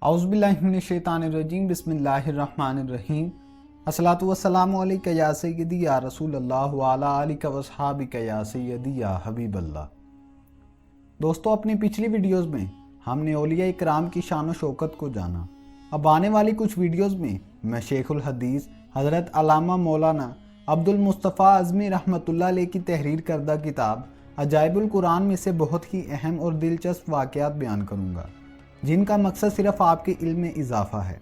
اعوذ باللہ من الشیطان الرجیم بسم اللہ الرحمن الرحیم الصلاۃ والسلام علیک یا سیدی یا رسول اللہ وعلی آلک واصحابک یا سیدی یا حبیب اللہ۔ دوستو، اپنی پچھلی ویڈیوز میں ہم نے اولیاء اکرام کی شان و شوکت کو جانا۔ اب آنے والی کچھ ویڈیوز میں شیخ الحدیث حضرت علامہ مولانا عبد المصطفیٰ اعظمی رحمۃ اللہ علیہ کی تحریر کردہ کتاب عجائب القرآن میں سے بہت ہی اہم اور دلچسپ واقعات بیان کروں گا، جن کا مقصد صرف آپ کے علم میں اضافہ ہے۔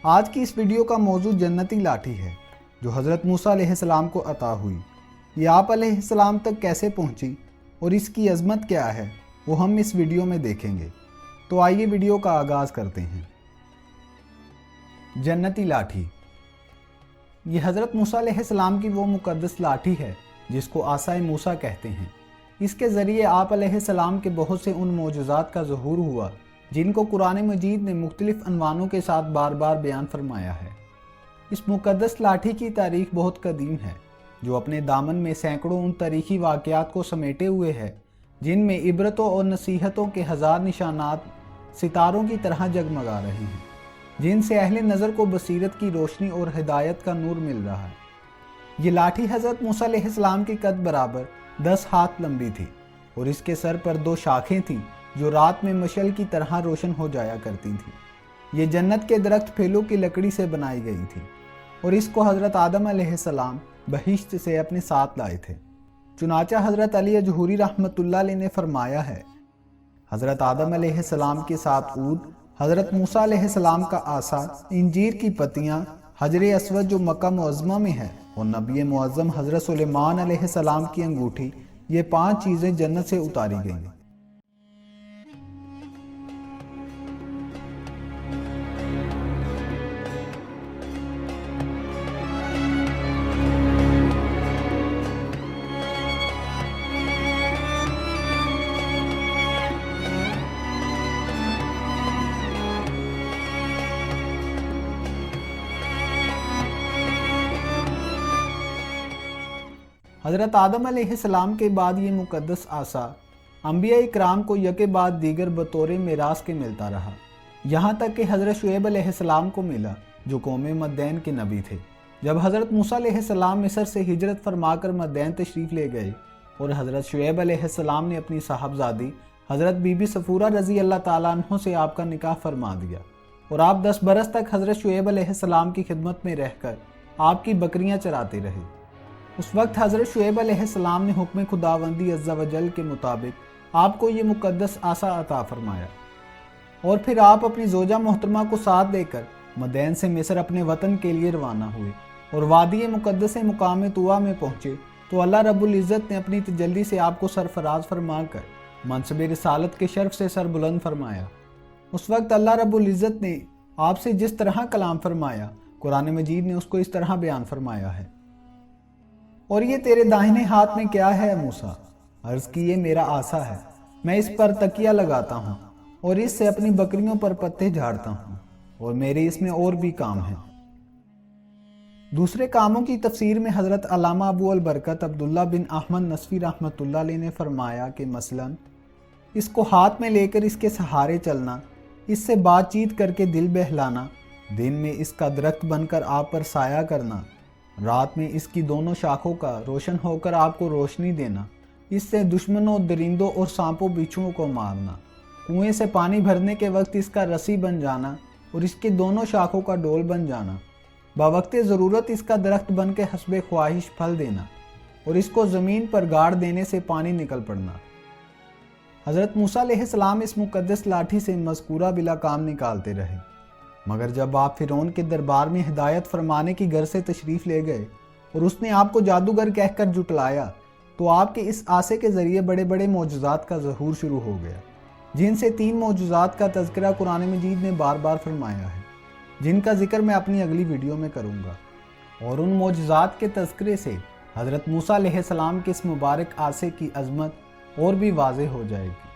آج کی اس ویڈیو کا موضوع جنتی لاٹھی ہے، جو حضرت موسیٰ علیہ السلام کو عطا ہوئی۔ یہ آپ علیہ السلام تک کیسے پہنچی اور اس کی عظمت کیا ہے، وہ ہم اس ویڈیو میں دیکھیں گے۔ تو آئیے ویڈیو کا آغاز کرتے ہیں۔ جنتی لاٹھی، یہ حضرت موسیٰ علیہ السلام کی وہ مقدس لاٹھی ہے جس کو عصائے موسیٰ کہتے ہیں۔ اس کے ذریعے آپ علیہ السلام کے بہت سے ان معجزات کا ظہور ہوا جن کو قرآن مجید نے مختلف عنوانوں کے ساتھ بار بار بیان فرمایا ہے۔ اس مقدس لاٹھی کی تاریخ بہت قدیم ہے، جو اپنے دامن میں سینکڑوں ان تاریخی واقعات کو سمیٹے ہوئے ہے جن میں عبرتوں اور نصیحتوں کے ہزار نشانات ستاروں کی طرح جگمگا رہے ہیں، جن سے اہل نظر کو بصیرت کی روشنی اور ہدایت کا نور مل رہا ہے۔ یہ لاٹھی حضرت موسیٰ علیہ السلام کے قد برابر 10 ہاتھ لمبی تھی اور اس کے سر پر 2 شاخیں تھیں جو رات میں مشعل کی طرح روشن ہو جایا کرتی تھیں۔ یہ جنت کے درخت پھیلوں کی لکڑی سے بنائی گئی تھی اور اس کو حضرت آدم علیہ السلام بہشت سے اپنے ساتھ لائے تھے۔ چنانچہ حضرت علی جوہری رحمۃ اللہ علیہ نے فرمایا ہے، حضرت آدم علیہ السلام کے ساتھ اونٹ، حضرت موسیٰ علیہ السلام کا عصا، انجیر کی پتیاں، حجر اسود جو مکہ معظمہ میں ہے، اور نبی معظم حضرت سلیمان علیہ السلام کی انگوٹھی، یہ 5 چیزیں جنت سے اتاری گئیں۔ حضرت آدم علیہ السلام کے بعد یہ مقدس عصا انبیاء اکرام کو یکے بعد دیگر بطور میراث کے ملتا رہا، یہاں تک کہ حضرت شعیب علیہ السلام کو ملا جو قوم مدین کے نبی تھے۔ جب حضرت موسیٰ علیہ السلام مصر سے ہجرت فرما کر مدین تشریف لے گئے اور حضرت شعیب علیہ السلام نے اپنی صاحبزادی حضرت بی بی صفورہ رضی اللہ تعالیٰ عنہ سے آپ کا نکاح فرما دیا اور آپ 10 برس تک حضرت شعیب علیہ السلام کی خدمت میں رہ کر آپ کی بکریاں چراتے رہے۔ اس وقت حضرت شعیب علیہ السلام نے حکم خداوندی عز و جل کے مطابق آپ کو یہ مقدس عصا عطا فرمایا اور پھر آپ اپنی زوجہ محترمہ کو ساتھ لے کر مدین سے مصر اپنے وطن کے لیے روانہ ہوئے اور وادی مقدس مقام طویٰ میں پہنچے تو اللہ رب العزت نے اپنی تجلی سے آپ کو سرفراز فرما کر منصب رسالت کے شرف سے سر بلند فرمایا۔ اس وقت اللہ رب العزت نے آپ سے جس طرح کلام فرمایا، قرآن مجید نے اس کو اس طرح بیان فرمایا ہے، اور یہ تیرے داہنے ہاتھ میں کیا ہے موسیٰ؟ عرض کی یہ میرا عصا ہے، میں اس پر تکیہ لگاتا ہوں اور اس سے اپنی بکریوں پر پتے جھاڑتا ہوں، اور میرے اس میں اور بھی کام ہیں۔ دوسرے کاموں کی تفسیر میں حضرت علامہ ابو البرکت عبداللہ بن احمد نصفی رحمۃ اللہ علیہ نے فرمایا کہ مثلا اس کو ہاتھ میں لے کر اس کے سہارے چلنا، اس سے بات چیت کر کے دل بہلانا، دن میں اس کا درخت بن کر آپ پر سایہ کرنا، رات میں اس کی دونوں شاخوں کا روشن ہو کر آپ کو روشنی دینا، اس سے دشمنوں، درندوں اور سانپوں بچھوؤں کو مارنا، کنویں سے پانی بھرنے کے وقت اس کا رسی بن جانا اور اس کے دونوں شاخوں کا ڈول بن جانا، بوقت ضرورت اس کا درخت بن کے حسب خواہش پھل دینا اور اس کو زمین پر گاڑ دینے سے پانی نکل پڑنا۔ حضرت موسیٰ علیہ السلام اس مقدس لاٹھی سے مذکورہ بلا کام نکالتے رہے، مگر جب آپ فرعون کے دربار میں ہدایت فرمانے کی غرض سے تشریف لے گئے اور اس نے آپ کو جادوگر کہہ کر جھٹلایا تو آپ کے اس عصے کے ذریعے بڑے بڑے معجزات کا ظہور شروع ہو گیا، جن سے 3 معجزات کا تذکرہ قرآن مجید نے بار بار فرمایا ہے، جن کا ذکر میں اپنی اگلی ویڈیو میں کروں گا، اور ان معجزات کے تذکرے سے حضرت موسیٰ علیہ السلام کے اس مبارک عصے کی عظمت اور بھی واضح ہو جائے گی۔